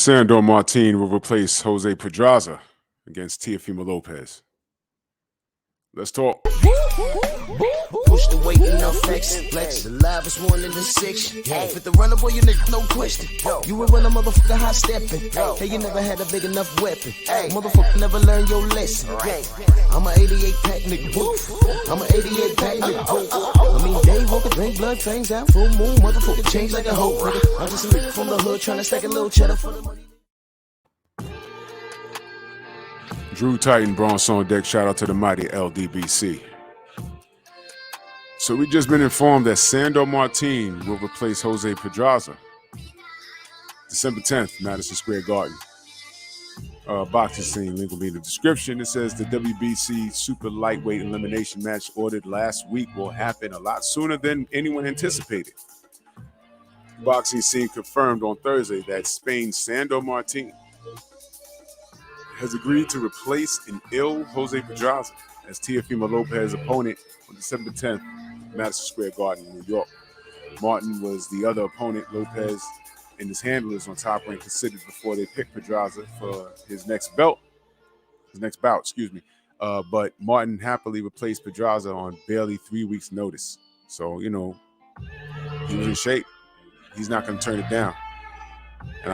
Sandor Martin will replace Jose Pedraza against Teofimo Lopez. Let's talk. Push the weight and now flex. The live is 1 in the 6. If it's the runner, boy, you nigga, no question. You will run a motherfucker high stepping. Hey, you never had a big enough weapon. Motherfucker never learned your lesson. I'm a 88 pack nigga. I'm a 88 pack nigga. I mean, day walker, drink blood, fangs out, full moon, motherfucker change like a hoe. I'm just a nigga from the hood trying to stack a little cheddar for the money. Drew Titan, Bronx on deck. Shout out to the mighty LDBC. So we just been informed that Sandor Martin will replace Jose Pedraza. December 10th, Madison Square Garden. Boxing scene, link will be in the description. It says the WBC super lightweight elimination match ordered last week will happen a lot sooner than anyone anticipated. Boxing scene confirmed on Thursday that Spain's Sandor Martin has agreed to replace an ill Jose Pedraza as Teofimo Lopez's opponent on December 10th, Madison Square Garden in New York. Martin was the other opponent Lopez and his handlers on Top Rank considered before they picked Pedraza for his next bout. But Martin happily replaced Pedraza on barely 3 weeks' notice. So, he was in shape. He's not going to turn it down. And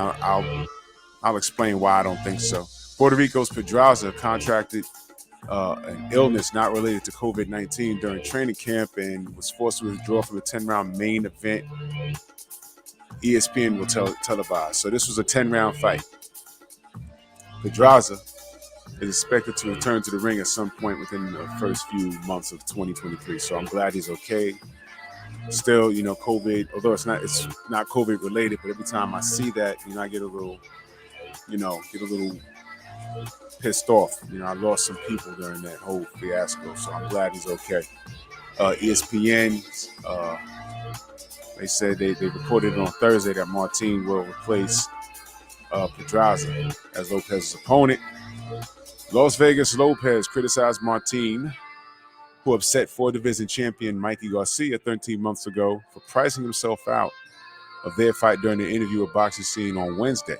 I'll explain why I don't think so. Puerto Rico's Pedraza contracted an illness not related to COVID-19 during training camp and was forced to withdraw from the 10-round main event ESPN will televise. So this was a 10-round fight. Pedraza is expected to return to the ring at some point within the first few months of 2023. So I'm glad he's okay. Still, COVID, although it's not COVID related, but every time I see that, I get a little pissed off. I lost some people during that whole fiasco, so I'm glad he's okay. ESPN, they said they reported on Thursday that Martin will replace Pedraza as Lopez's opponent. Las Vegas Lopez criticized Martin, who upset 4-division champion Mikey Garcia 13 months ago, for pricing himself out of their fight during the interview with Boxing Scene on Wednesday.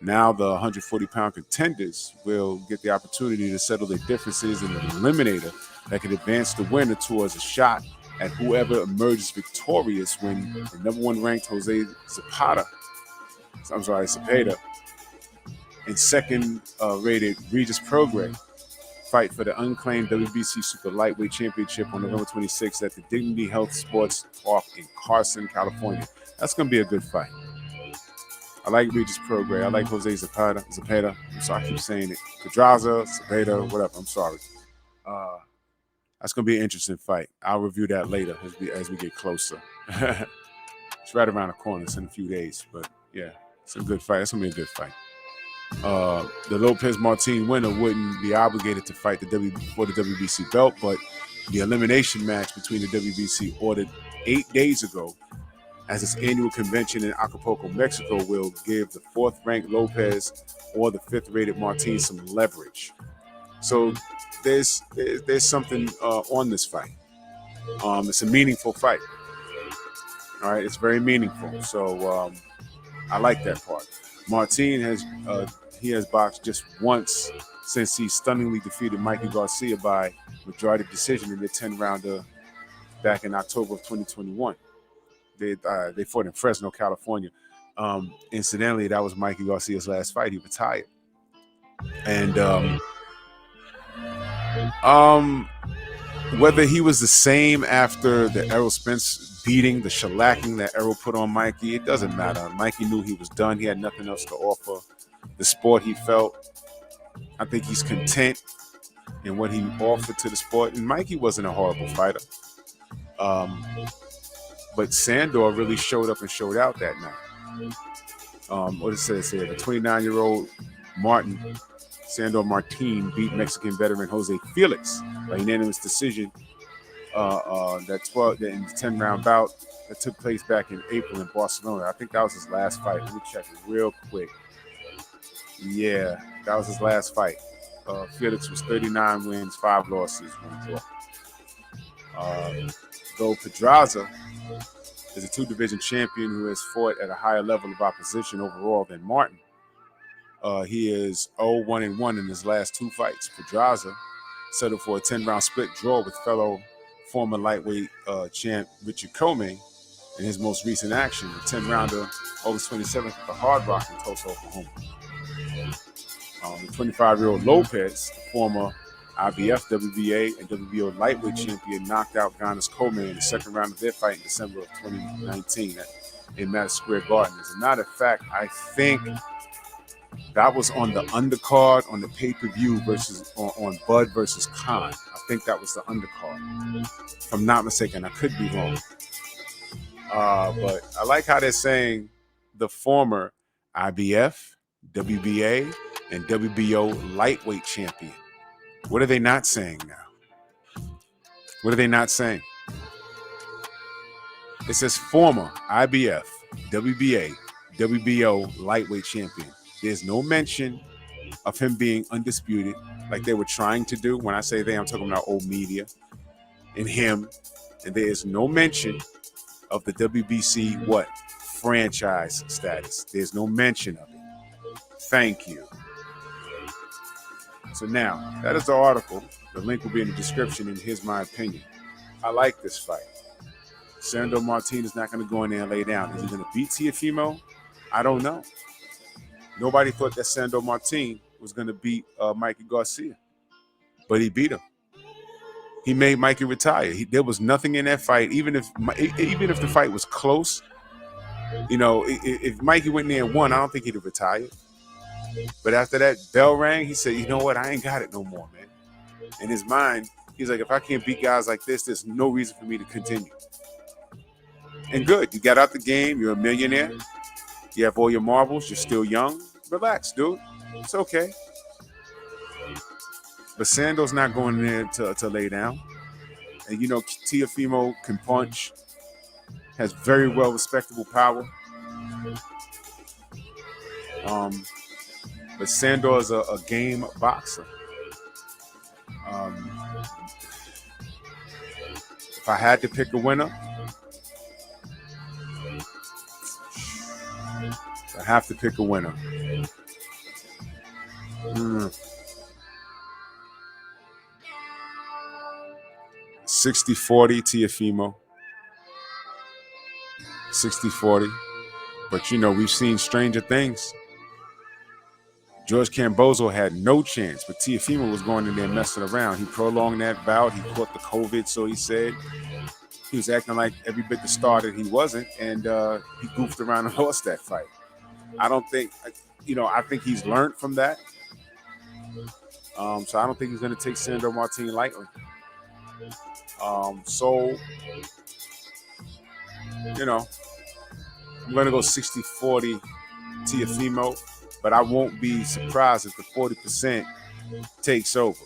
Now the 140-pound contenders will get the opportunity to settle their differences in an eliminator that could advance the winner towards a shot at whoever emerges victorious when the number 1 ranked Jose Zapata and second rated Regis Prograis fight for the unclaimed WBC Super Lightweight Championship on November 26th at the Dignity Health Sports Park in Carson, California. That's going to be a good fight. I like Regis Prograis. I like Jose Zapata. I'm sorry, I keep saying it. Pedraza, Zapata, whatever. I'm sorry. That's going to be an interesting fight. I'll review that later as we get closer. It's right around the corner. It's in a few days. But, yeah, it's a good fight. It's going to be a good fight. The Lopez-Martin winner wouldn't be obligated to fight for the WBC belt, but the elimination match between the WBC ordered 8 days ago as its annual convention in Acapulco, Mexico, will give the 4th-ranked Lopez or the 5th-rated Martin some leverage. So there's something on this fight. It's a meaningful fight. All right, it's very meaningful. So I like that part. Martin has boxed just once since he stunningly defeated Mikey Garcia by majority decision in the 10-rounder back in October of 2021. They fought in Fresno, California. Incidentally, that was Mikey Garcia's last fight. He retired. And whether he was the same after the Errol Spence beating, the shellacking that Errol put on Mikey, it doesn't matter. Mikey knew he was done. He had nothing else to offer the sport, he felt. I think he's content in what he offered to the sport. And Mikey wasn't a horrible fighter. But Sandor really showed up and showed out that night. What it says here, the 29-year-old Sandor Martin beat Mexican veteran Jose Felix by unanimous decision in the 10-round bout that took place back in April in Barcelona. I think that was his last fight. Let me check it real quick. Yeah, that was his last fight. Felix was 39 wins, 5 losses, 1 draw. Though Pedraza is a 2-division champion who has fought at a higher level of opposition overall than Martin. He is 0-1-1 in his last 2 fights. Pedraza settled for a 10-round split draw with fellow former lightweight champ Richard Comey in his most recent action, a 10-rounder August 27th at the Hard Rock in Tulsa, Oklahoma. The 25-year-old Lopez, the former IBF, WBA, and WBO lightweight champion, knocked out Ghana's Comey in the second round of their fight in December of 2019 in Madison Square Garden. As a matter of fact, I think that was on the undercard on the pay-per-view versus on Bud versus Khan. I think that was the undercard. If I'm not mistaken, I could be wrong. But I like how they're saying the former IBF, WBA, and WBO lightweight champion. What are they not saying now? What are they not saying? It says former IBF, WBA, WBO lightweight champion. There's no mention of him being undisputed like they were trying to do. When I say they, I'm talking about old media and him. And there is no mention of the WBC franchise status. There's no mention of it. Thank you. So now, that is the article. The link will be in the description, and here's my opinion. I like this fight. Sandor Martin is not going to go in there and lay down. Is he going to beat Teofimo? I don't know. Nobody thought that Sandor Martin was going to beat Mikey Garcia, but he beat him. He made Mikey retire. There was nothing in that fight, even if the fight was close. You know, if Mikey went in there and won, I don't think he'd have retired. But after that bell rang, he said, you know what? I ain't got it no more, man. In his mind, he's like, if I can't beat guys like this, there's no reason for me to continue. And good. You got out the game. You're a millionaire. You have all your marbles. You're still young. Relax, dude. It's okay. But Sandor's not going in there to lay down. And, you know, Teofimo can punch. Has very well respectable power. But Sandor is a game boxer. If I had to pick a winner, I have to pick a winner. 60-40 Teofimo. 60-40. But, you know, we've seen stranger things. George Cambozo had no chance, but Teofimo was going in there messing around. He prolonged that bout. He caught the COVID, so he said. He was acting like every bit the star that he wasn't, and he goofed around and lost that fight. I don't think, you know, I think he's learned from that. So I don't think he's going to take Sandor Martin lightly. So, you know, I'm going to go 60-40 Teofimo, but I won't be surprised if the 40% takes over.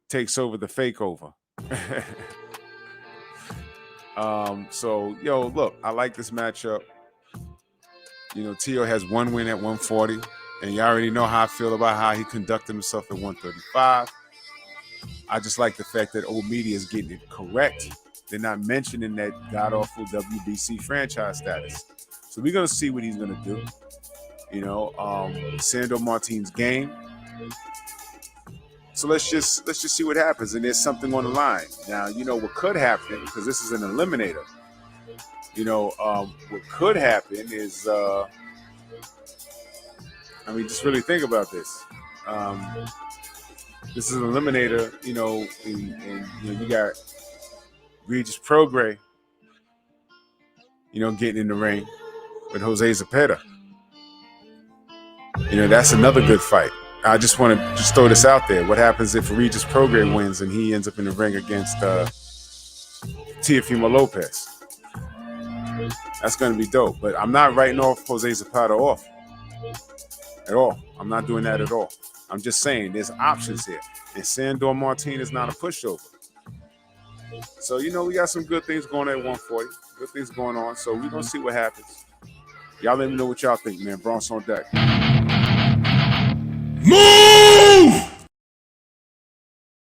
Takes over the fake over. So, yo, look, I like this matchup. You know, Teo has one win at 140, and you already know how I feel about how he conducted himself at 135. I just like the fact that old media is getting it correct. They're not mentioning that god-awful WBC franchise status. So we're going to see what he's going to do. You know, Sandor Martin's game. So let's just see what happens. And there's something on the line. Now, you know, what could happen, because this is an eliminator. You know, what could happen is, I mean, just really think about this. This is an eliminator, you know, and you know, you got Regis Prograis, you know, getting in the ring with Jose Zepeda. You know, that's another good fight. I just want to just throw this out there. What happens if Regis Prograis wins and he ends up in the ring against Teofimo Lopez? That's going to be dope. But I'm not writing off Jose Zepeda off at all. I'm not doing that at all. I'm just saying there's options here. And Sandor Martin is not a pushover. So, you know, we got some good things going on at 140. Good things going on. So we're going to see what happens. Y'all let me know what y'all think, man. Bronx on deck. Move!